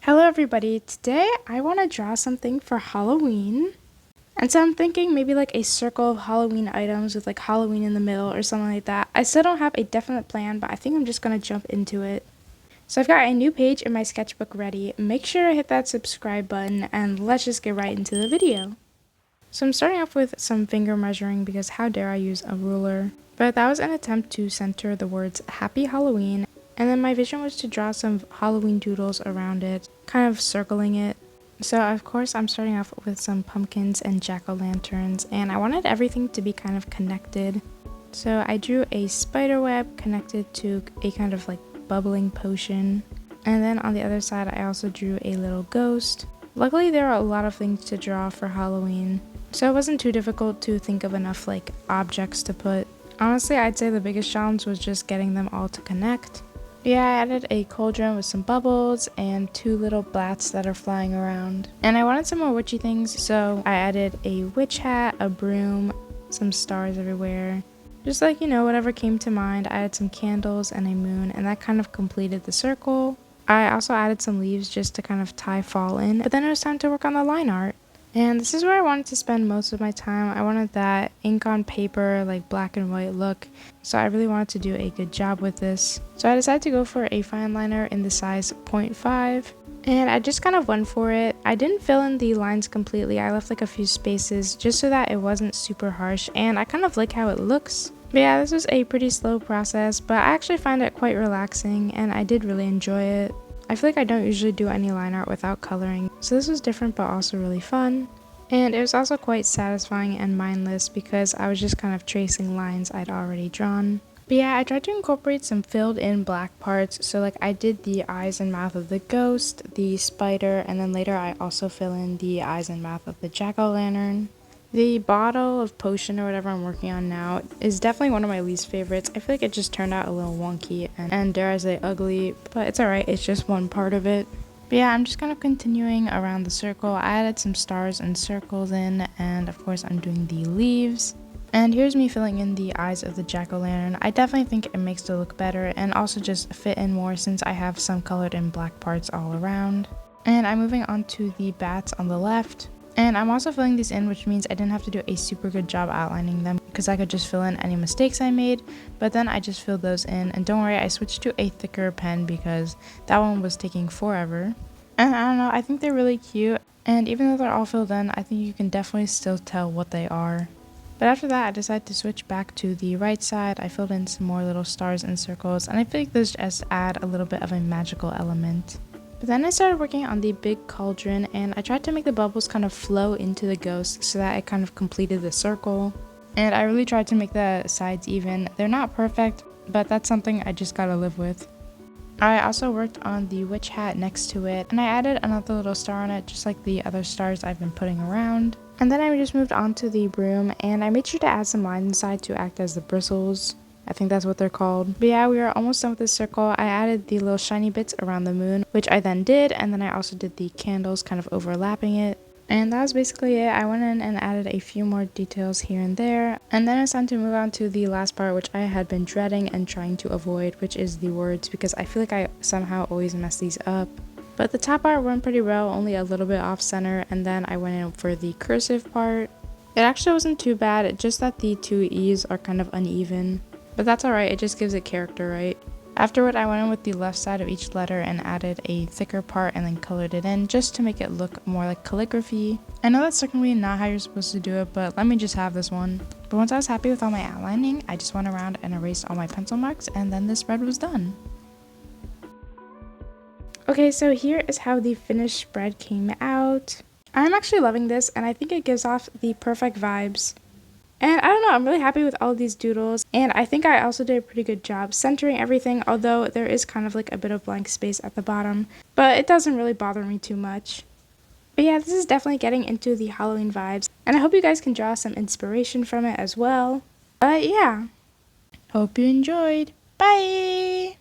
Hello everybody, today I want to draw something for Halloween. And so I'm thinking maybe like a circle of Halloween items with like Halloween in the middle or something like that. I still don't have a definite plan, but I think I'm just going to jump into it. So I've got a new page in my sketchbook ready. Make sure to hit that subscribe button and let's just get right into the video. So I'm starting off with some finger measuring because how dare I use a ruler. But that was an attempt to center the words Happy Halloween. And then my vision was to draw some Halloween doodles around it, kind of circling it. So of course I'm starting off with some pumpkins and jack-o'-lanterns, and I wanted everything to be kind of connected. So I drew a spider web connected to a kind of like bubbling potion. And then on the other side I also drew a little ghost. Luckily there are a lot of things to draw for Halloween, so it wasn't too difficult to think of enough like objects to put. Honestly, I'd say the biggest challenge was just getting them all to connect. Yeah, I added a cauldron with some bubbles and two little bats that are flying around. And I wanted some more witchy things, so I added a witch hat, a broom, some stars everywhere. Just like, whatever came to mind. I added some candles and a moon, and that kind of completed the circle. I also added some leaves just to kind of tie fall in, but then it was time to work on the line art. And this is where I wanted to spend most of my time. I wanted that ink on paper, like black and white look. So I really wanted to do a good job with this. So I decided to go for a fine liner in the size 0.5. And I just kind of went for it. I didn't fill in the lines completely. I left like a few spaces just so that it wasn't super harsh. And I kind of like how it looks. But yeah, this was a pretty slow process, but I actually find it quite relaxing and I did really enjoy it. I feel like I don't usually do any line art without coloring, so this was different but also really fun. And it was also quite satisfying and mindless because I was just kind of tracing lines I'd already drawn. But yeah, I tried to incorporate some filled in black parts, so like I did the eyes and mouth of the ghost, the spider, and then later I also fill in the eyes and mouth of the jack-o'-lantern. The bottle of potion or whatever I'm working on now is definitely one of my least favorites. I feel like it just turned out a little wonky and dare I say ugly, but it's alright, it's just one part of it. But yeah, I'm just kind of continuing around the circle. I added some stars and circles in, and of course I'm doing the leaves. And here's me filling in the eyes of the jack-o'-lantern. I definitely think it makes it look better and also just fit in more since I have some colored in black parts all around. And I'm moving on to the bats on the left. And I'm also filling these in, which means I didn't have to do a super good job outlining them because I could just fill in any mistakes I made, but then I just filled those in. And don't worry, I switched to a thicker pen because that one was taking forever. And I don't know, I think they're really cute, and even though they're all filled in, I think you can definitely still tell what they are. But after that, I decided to switch back to the right side. I filled in some more little stars and circles, and I feel like those just add a little bit of a magical element. But then I started working on the big cauldron, and I tried to make the bubbles kind of flow into the ghost so that it kind of completed the circle. And I really tried to make the sides even. They're not perfect, but that's something I just gotta live with. I also worked on the witch hat next to it, and I added another little star on it just like the other stars I've been putting around. And then I just moved on to the broom, and I made sure to add some lines inside to act as the bristles. I think that's what they're called. But yeah, we are almost done with this circle. I added the little shiny bits around the moon, which I then did, and then I also did the candles kind of overlapping it. And that was basically it. I went in and added a few more details here and there. And then it's time to move on to the last part, which I had been dreading and trying to avoid, which is the words, because I feel like I somehow always mess these up. But the top part went pretty well, only a little bit off center, and then I went in for the cursive part. It actually wasn't too bad, just that the two E's are kind of uneven. But that's alright, it just gives it character, right? Afterward, I went in with the left side of each letter and added a thicker part and then colored it in just to make it look more like calligraphy. I know that's technically not how you're supposed to do it, but let me just have this one. But once I was happy with all my outlining, I just went around and erased all my pencil marks, and then the spread was done. Okay, so here is how the finished spread came out. I'm actually loving this, and I think it gives off the perfect vibes. And I don't know, I'm really happy with all of these doodles, and I think I also did a pretty good job centering everything, although there is kind of like a bit of blank space at the bottom, but it doesn't really bother me too much. But yeah, this is definitely getting into the Halloween vibes, and I hope you guys can draw some inspiration from it as well. But yeah, hope you enjoyed. Bye!